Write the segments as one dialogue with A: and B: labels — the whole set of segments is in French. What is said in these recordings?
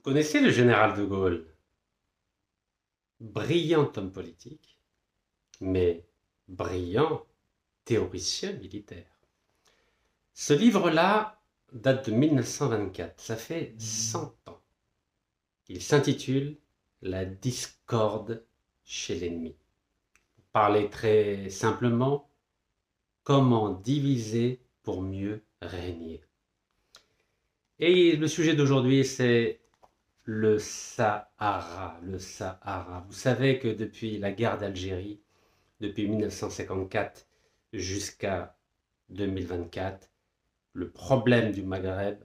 A: connaissez le général de Gaulle? Brillant homme politique, mais brillant théoricien militaire. Ce livre-là date de 1924, ça fait 100 ans. Il s'intitule « La discorde chez l'ennemi ». Pour parler très simplement, comment diviser pour mieux régner. Et le sujet d'aujourd'hui, c'est le Sahara. Le Sahara. Vous savez que depuis la guerre d'Algérie, depuis 1954 jusqu'à 2024, le problème du Maghreb,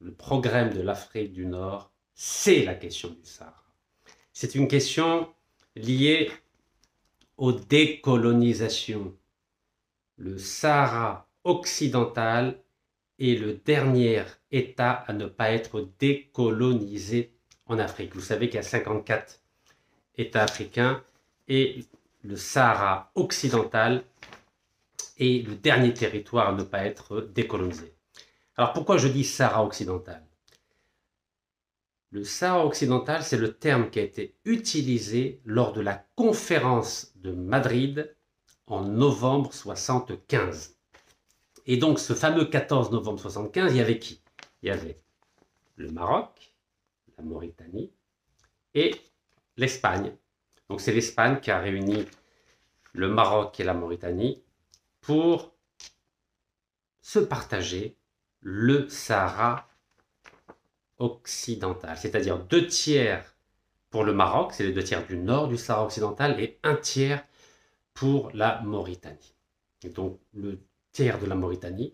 A: le problème de l'Afrique du Nord, c'est la question du Sahara. C'est une question liée aux décolonisations. Le Sahara occidental est le dernier État à ne pas être décolonisé en Afrique. Vous savez qu'il y a 54 États africains et le Sahara occidental est le dernier territoire à ne pas être décolonisé. Alors pourquoi je dis Sahara occidental? Le Sahara occidental, c'est le terme qui a été utilisé lors de la conférence de Madrid en novembre 1975. Et donc, ce fameux 14 novembre 1975, il y avait qui? Il y avait le Maroc, la Mauritanie et l'Espagne. Donc, c'est l'Espagne qui a réuni le Maroc et la Mauritanie pour se partager le Sahara occidental. C'est-à-dire 2 tiers pour le Maroc, c'est les 2 tiers du nord du Sahara occidental, et 1 tiers pour la Mauritanie. Et donc, le tiers de la Mauritanie,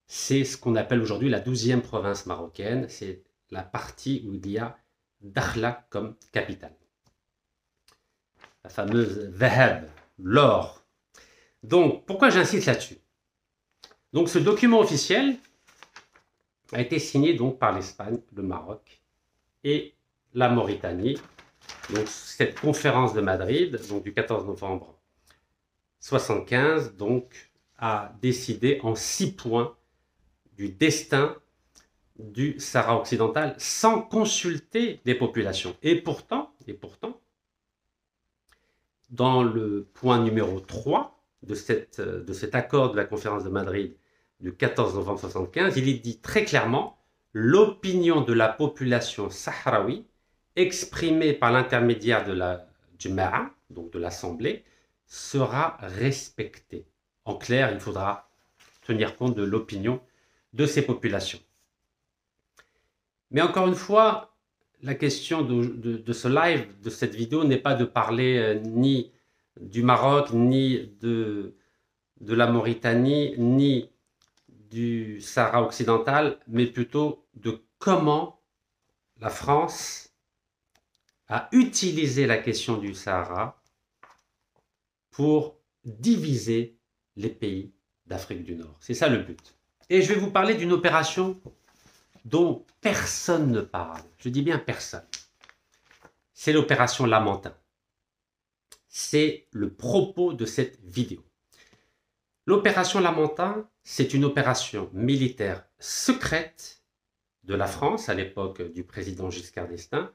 A: c'est ce qu'on appelle aujourd'hui la 12e province marocaine, c'est la partie où il y a Dakhla comme capitale. La fameuse Dhahab, l'or. Donc, pourquoi j'insiste là-dessus? Donc, ce document officiel a été signé donc par l'Espagne, le Maroc et la Mauritanie. Donc, cette conférence de Madrid, donc du 14 novembre 1975, donc, a décidé en 6 points du destin du Sahara occidental sans consulter les populations. Et pourtant, dans le point numéro 3 de cet accord de la conférence de Madrid du 14 novembre 1975, il est dit très clairement « L'opinion de la population sahraoui exprimée par l'intermédiaire de la Jama'a, donc de l'Assemblée, sera respectée ». En clair, il faudra tenir compte de l'opinion de ces populations. Mais encore une fois, la question de ce live, de cette vidéo, n'est pas de parler ni du Maroc, ni de la Mauritanie, ni du Sahara occidental, mais plutôt de comment la France a utilisé la question du Sahara pour diviser les pays d'Afrique du Nord. C'est ça le but. Et je vais vous parler d'une opération dont personne ne parle. Je dis bien personne. C'est l'opération Lamentin. C'est le propos de cette vidéo. L'opération Lamentin, c'est une opération militaire secrète de la France à l'époque du président Giscard d'Estaing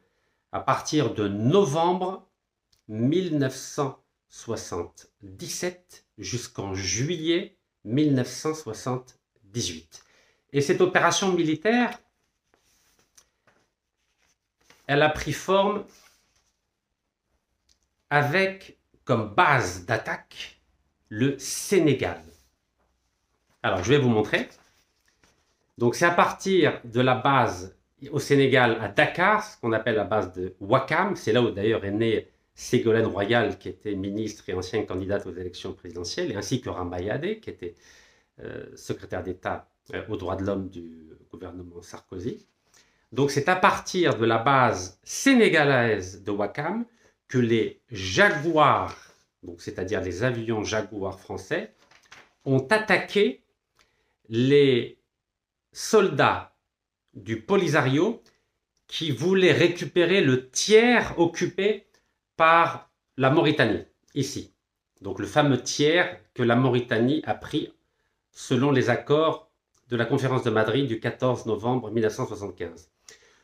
A: à partir de novembre 1977 jusqu'en juillet 1978. Et cette opération militaire, elle a pris forme avec comme base d'attaque le Sénégal. Alors, je vais vous montrer. Donc, c'est à partir de la base au Sénégal, à Dakar, ce qu'on appelle la base de Ouakam. C'est là où d'ailleurs est née Ségolène Royal, qui était ministre et ancienne candidate aux élections présidentielles, et ainsi que Ramayadé, qui était secrétaire d'État aux droits de l'homme du gouvernement Sarkozy. Donc, c'est à partir de la base sénégalaise de Ouakam que les Jaguars, c'est-à-dire les avions Jaguar français, ont attaqué les soldats du Polisario qui voulaient récupérer le tiers occupé par la Mauritanie, ici. Donc le fameux tiers que la Mauritanie a pris selon les accords de la conférence de Madrid du 14 novembre 1975.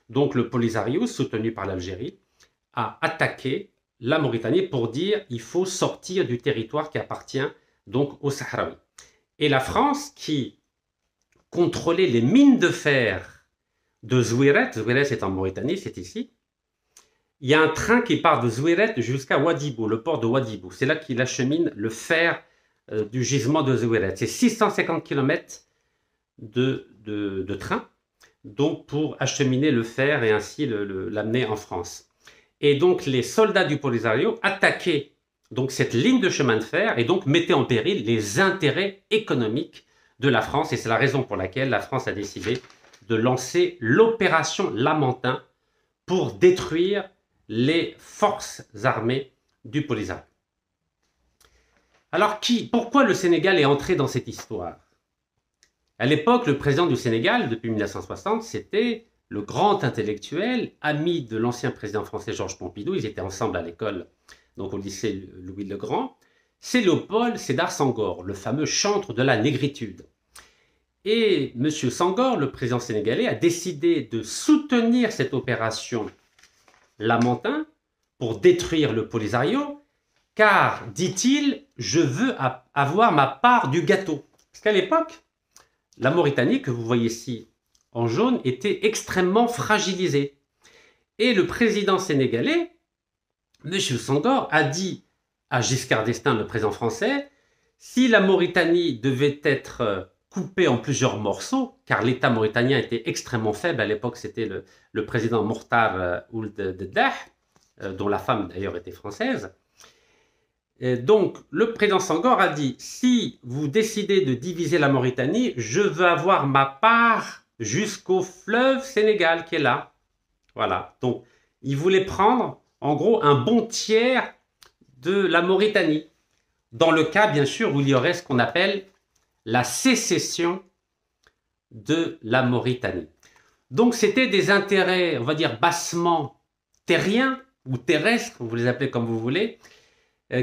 A: Donc le Polisario, soutenu par l'Algérie, a attaqué la Mauritanie pour dire il faut sortir du territoire qui appartient donc aux Sahraouis. Et la France, qui contrôlait les mines de fer de Zouiret, Zouiret c'est en Mauritanie, c'est ici, il y a un train qui part de Zouiret jusqu'à Ouadhibou, le port de Ouadhibou. C'est là qu'il achemine le fer du gisement de Zouiret. C'est 650 km de train, donc pour acheminer le fer et ainsi l'amener en France. Et donc les soldats du Polisario attaquaient donc cette ligne de chemin de fer et donc mettaient en péril les intérêts économiques de la France. Et c'est la raison pour laquelle la France a décidé de lancer l'opération Lamentin pour détruire les forces armées du Polisario. Alors, pourquoi le Sénégal est entré dans cette histoire? À l'époque, le président du Sénégal, depuis 1960, c'était le grand intellectuel, ami de l'ancien président français Georges Pompidou. Ils étaient ensemble à l'école, donc au lycée Louis le Grand. C'est Léopold Sédar Senghor, le fameux chantre de la négritude. Et M. Senghor, le président sénégalais, a décidé de soutenir cette opération Lamentin pour détruire le Polisario, car, dit-il, je veux avoir ma part du gâteau. Parce qu'à l'époque, la Mauritanie, que vous voyez ici en jaune, était extrêmement fragilisée. Et le président sénégalais, M. Senghor, a dit à Giscard d'Estaing, le président français, si la Mauritanie devait être coupée en plusieurs morceaux, car l'État mauritanien était extrêmement faible, à l'époque c'était le président Mokhtar Ould Deddah, dont la femme d'ailleurs était française. Et donc le président Senghor a dit, si vous décidez de diviser la Mauritanie, je veux avoir ma part jusqu'au fleuve Sénégal qui est là. Voilà, donc il voulait prendre en gros un bon tiers de la Mauritanie, dans le cas bien sûr où il y aurait ce qu'on appelle la sécession de la Mauritanie. Donc c'était des intérêts, on va dire bassement terriens ou terrestres, vous les appelez comme vous voulez,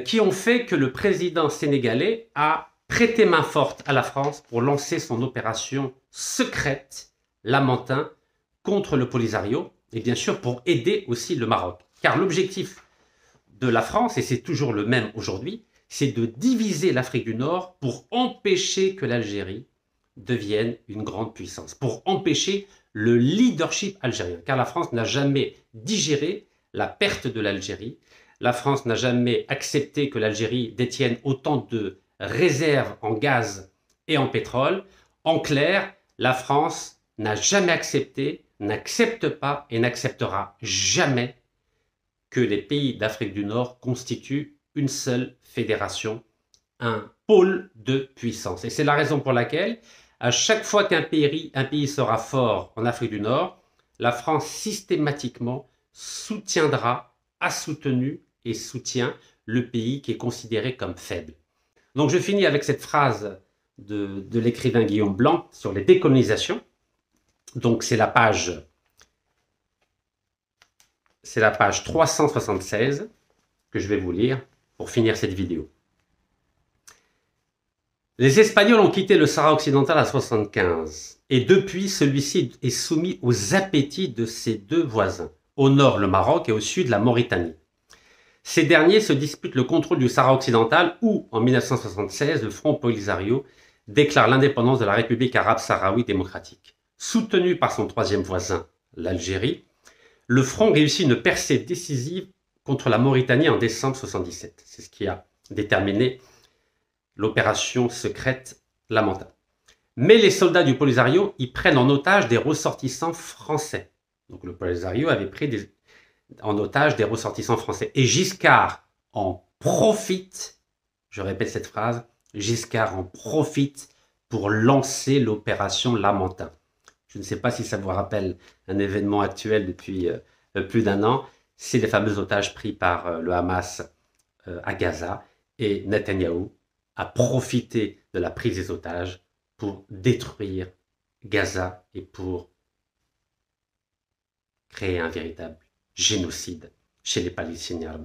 A: qui ont fait que le président sénégalais a prêté main forte à la France pour lancer son opération secrète Lamentin contre le Polisario et bien sûr pour aider aussi le Maroc. Car l'objectif de la France, et c'est toujours le même aujourd'hui, c'est de diviser l'Afrique du Nord pour empêcher que l'Algérie devienne une grande puissance, pour empêcher le leadership algérien. Car la France n'a jamais digéré la perte de l'Algérie. La France n'a jamais accepté que l'Algérie détienne autant de réserves en gaz et en pétrole. En clair, la France n'a jamais accepté, n'accepte pas et n'acceptera jamais que les pays d'Afrique du Nord constituent une seule fédération, un pôle de puissance. Et c'est la raison pour laquelle, à chaque fois qu'un pays sera fort en Afrique du Nord, la France systématiquement soutiendra, a soutenu et soutient le pays qui est considéré comme faible. Donc je finis avec cette phrase de l'écrivain Guillaume Blanc sur les décolonisations. Donc c'est la page 376 que je vais vous lire pour finir cette vidéo. Les Espagnols ont quitté le Sahara occidental à 1975 et depuis celui-ci est soumis aux appétits de ses deux voisins, au nord le Maroc et au sud la Mauritanie. Ces derniers se disputent le contrôle du Sahara occidental où, en 1976, le Front Polisario déclare l'indépendance de la République arabe sahraoui démocratique. Soutenu par son troisième voisin, l'Algérie, le front réussit une percée décisive contre la Mauritanie en décembre 1977. C'est ce qui a déterminé l'opération secrète Lamentin. Mais les soldats du Polisario y prennent en otage des ressortissants français. Donc le Polisario avait pris en otage des ressortissants français. Et Giscard en profite, je répète cette phrase, Giscard en profite pour lancer l'opération Lamentin. Je ne sais pas si ça vous rappelle un événement actuel depuis plus d'un an. C'est les fameux otages pris par le Hamas à Gaza. Et Netanyahou a profité de la prise des otages pour détruire Gaza et pour créer un véritable génocide chez les Palestiniens.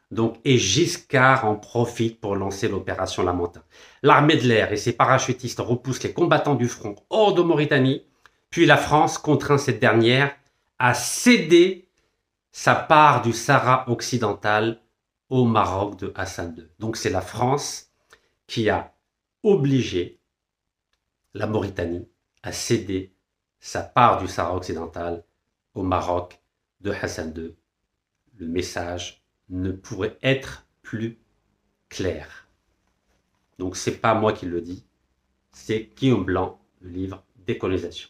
A: Donc, et Giscard en profite pour lancer l'opération Lamentin. L'armée de l'air et ses parachutistes repoussent les combattants du front hors de Mauritanie, puis la France contraint cette dernière a cédé sa part du Sahara occidental au Maroc de Hassan II. Donc c'est la France qui a obligé la Mauritanie à céder sa part du Sahara occidental au Maroc de Hassan II. Le message ne pourrait être plus clair. Donc c'est pas moi qui le dis, c'est Guillaume Blanc, le livre Décolonisation.